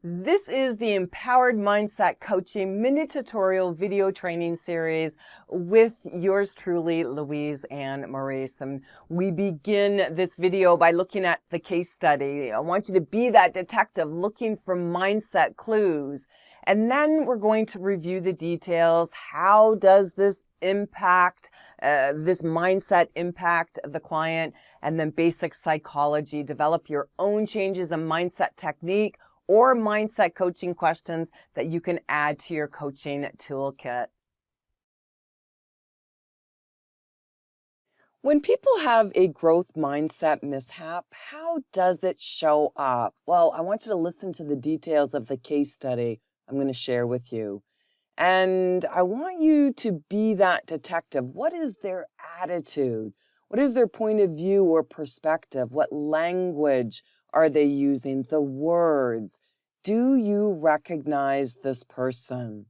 This is the Empowered Mindset Coaching mini tutorial video training series with yours truly, Louise and Maurice. And we begin this video by looking at the case study. I want you to be that detective looking for mindset clues. And then we're going to review the details. How does this impact, this mindset impact the client? And then basic psychology. Develop your own changes in mindset technique or mindset coaching questions that you can add to your coaching toolkit. When people have a growth mindset mishap, how does it show up? Well, I want you to listen to the details of the case study I'm going to share with you. And I want you to be that detective. What is their attitude? What is their point of view or perspective? What language are they using? The words. Do you recognize this person?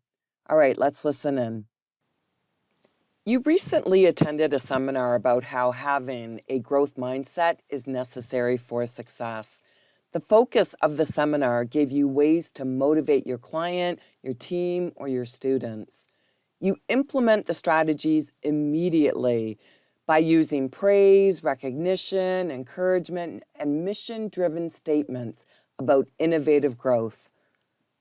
All right, let's listen in. You recently attended a seminar about how having a growth mindset is necessary for success. The focus of the seminar gave you ways to motivate your client, your team, or your students. You implement the strategies immediately by using praise, recognition, encouragement, and mission-driven statements about innovative growth.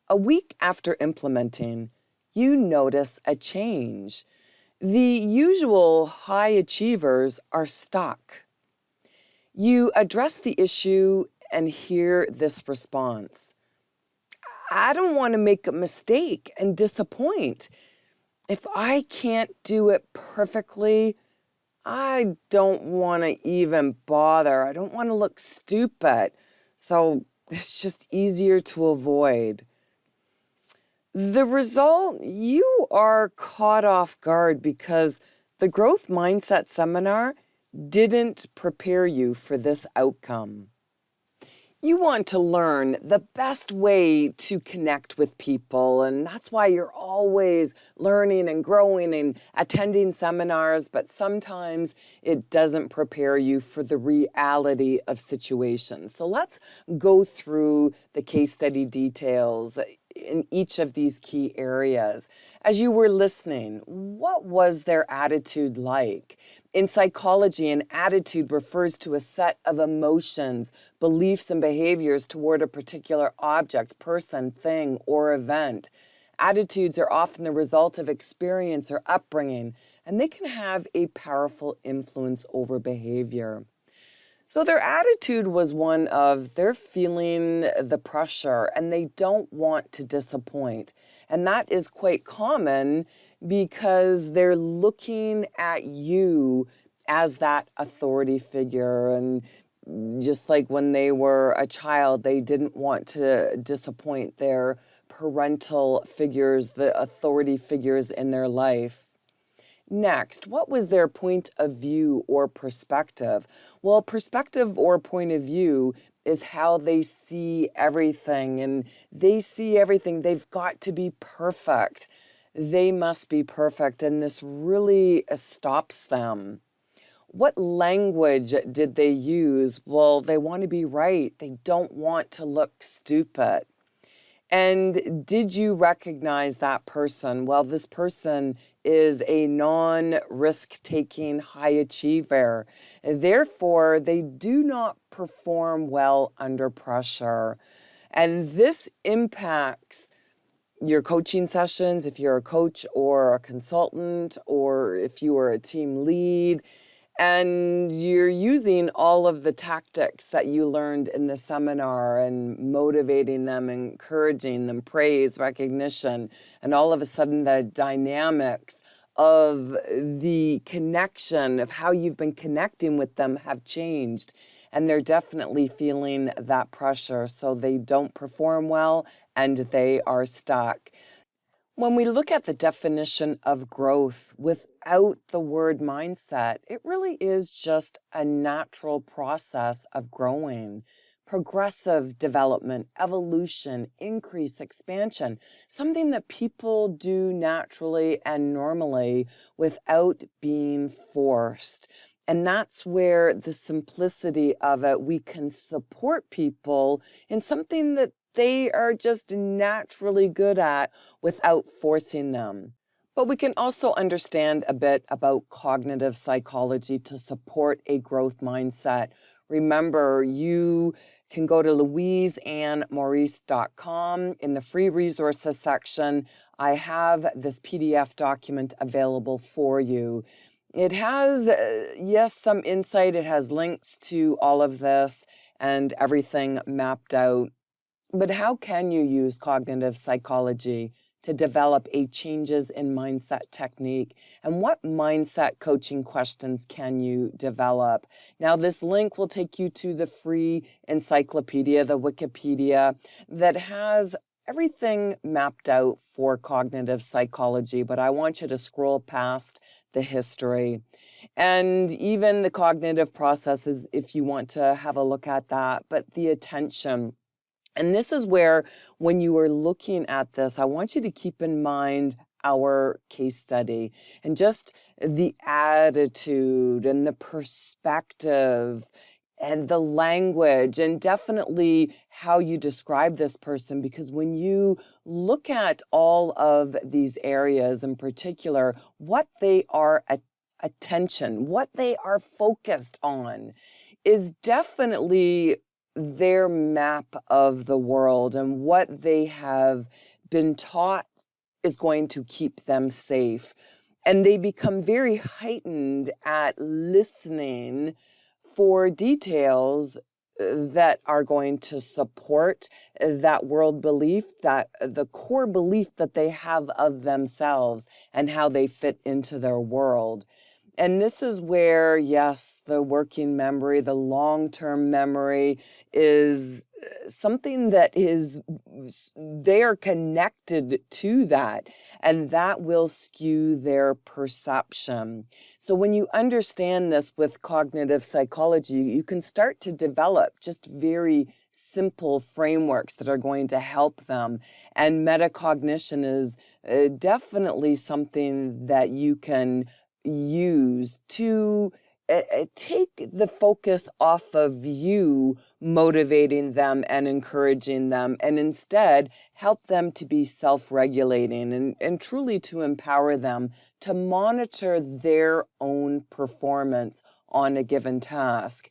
A week after implementing, you notice a change. The usual high achievers are stuck. You address the issue and hear this response. I don't want to make a mistake and disappoint. If I can't do it perfectly, I don't want to even bother. I don't want to look stupid. So it's just easier to avoid. The result, you are caught off guard because the growth mindset seminar didn't prepare you for this outcome. You want to learn the best way to connect with people, and that's why you're always learning and growing and attending seminars, but sometimes it doesn't prepare you for the reality of situations. So let's go through the case study details in each of these key areas. As you were listening, what was their attitude like? In psychology, an attitude refers to a set of emotions, beliefs, and behaviors toward a particular object, person, thing, or event. Attitudes are often the result of experience or upbringing, and they can have a powerful influence over behavior. So their attitude was one of they're feeling the pressure and they don't want to disappoint. And that is quite common because they're looking at you as that authority figure. And just like when they were a child, they didn't want to disappoint their parental figures, the authority figures in their life. Next, what was their point of view or perspective? Well, perspective or point of view is how they see everything, and they see everything. They've got to be perfect. They must be perfect, and this really stops them. What language did they use? Well, they want to be right. They don't want to look stupid. And did you recognize that person? Well, this person is a non-risk-taking high achiever. Therefore, they do not perform well under pressure. And this impacts your coaching sessions, if you're a coach or a consultant, or if you are a team lead, and you're using all of the tactics that you learned in the seminar and motivating them, encouraging them, praise, recognition, and all of a sudden the dynamics of the connection of how you've been connecting with them have changed. And they're definitely feeling that pressure, so they don't perform well and they are stuck. When we look at the definition of growth without the word mindset, it really is just a natural process of growing. Progressive development, evolution, increase, expansion, something that people do naturally and normally without being forced. And that's where the simplicity of it, we can support people in something that they are just naturally good at without forcing them. But we can also understand a bit about cognitive psychology to support a growth mindset. Remember, you can go to louiseandmaurice.com. In the free resources section, I have this PDF document available for you. It has, yes, some insight. It has links to all of this and everything mapped out. But how can you use cognitive psychology to develop a changes in mindset technique? And what mindset coaching questions can you develop? Now, this link will take you to the free encyclopedia, the Wikipedia, that has everything mapped out for cognitive psychology, but I want you to scroll past the history and even the cognitive processes if you want to have a look at that, but the attention. And this is where, when you are looking at this, I want you to keep in mind our case study and just the attitude and the perspective and the language, and definitely how you describe this person, because when you look at all of these areas in particular, what they are attention, what they are focused on is definitely their map of the world, and what they have been taught is going to keep them safe. And they become very heightened at listening for details that are going to support that world belief, that the core belief that they have of themselves and how they fit into their world. And this is where, yes, the working memory, the long-term memory is something that is, they are connected to that, and that will skew their perception. So when you understand this with cognitive psychology, you can start to develop just very simple frameworks that are going to help them. And metacognition is definitely something that you can use to take the focus off of you motivating them and encouraging them, and instead help them to be self-regulating and truly to empower them to monitor their own performance on a given task.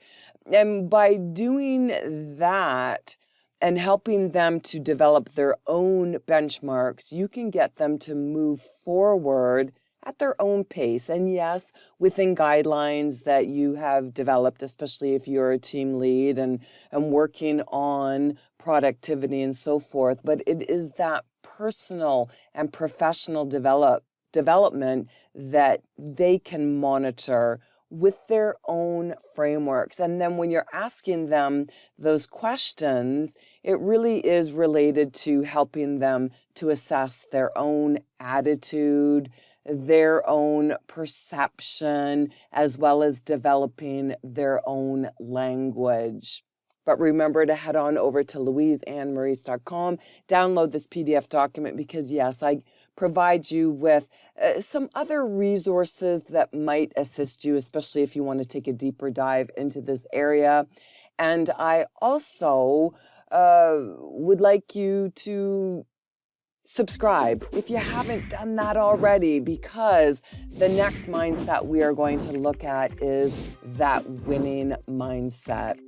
And by doing that and helping them to develop their own benchmarks, you can get them to move forward at their own pace. And yes, within guidelines that you have developed, especially if you're a team lead and working on productivity and so forth. But it is that personal and professional development that they can monitor with their own frameworks. And then when you're asking them those questions, it really is related to helping them to assess their own attitude, their own perception, as well as developing their own language. But remember to head on over to louiseandmaurice.com, download this PDF document, because yes, I provide you with some other resources that might assist you, especially if you want to take a deeper dive into this area. And I also would like you to subscribe if you haven't done that already, because the next mindset we are going to look at is that winning mindset.